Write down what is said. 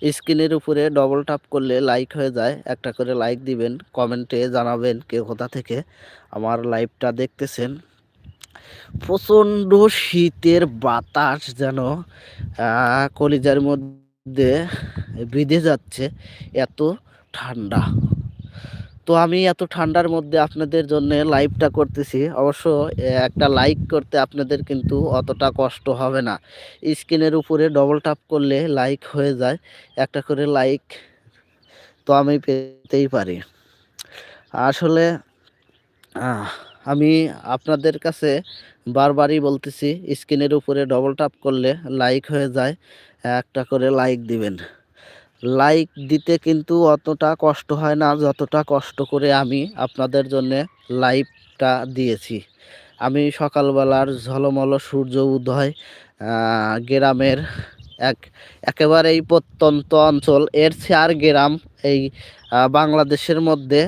স্ক্রিনের উপরে double tap করলে লাইক হয়ে যায়, একটা করে লাইক দিবেন, কমেন্টে জানাবেন কে কোথা থেকে আমার লাইভটা দেখতেছেন। প্রচণ্ড শীতের বাতাস যেন কলিজার মধ্যে বিঁধে যাচ্ছে, এত ঠান্ডা। তো আমি এত ঠান্ডার মধ্যে আপনাদের জন্য লাইভটা করতেছি। অবশ্য একটা লাইক করতে আপনাদের কিন্তু অতটা কষ্ট হবে না। স্ক্রিনের উপরে ডবল ট্যাপ করলে লাইক হয়ে যায়, একটা করে লাইক তো আমি পেতেই পারি। আসলে আহ, আমি আপনাদের কাছে বারবারই বলতেছি, স্ক্রিনের উপরে ডবল ট্যাপ করলে লাইক হয়ে যায়, একটা করে লাইক দিবেন। লাইক দিতে কিন্তু অতটা কষ্ট হয় না যতটা কষ্ট করে আমি আপনাদের জন্য লাইভটা দিয়েছি। আমি সকালবেলার ঝলমল সূর্য উদয়, গ্রামের এক একেবারেই প্রত্যন্ত অঞ্চল, এর চেয়ে আর গ্রাম এই বাংলাদেশের মধ্যে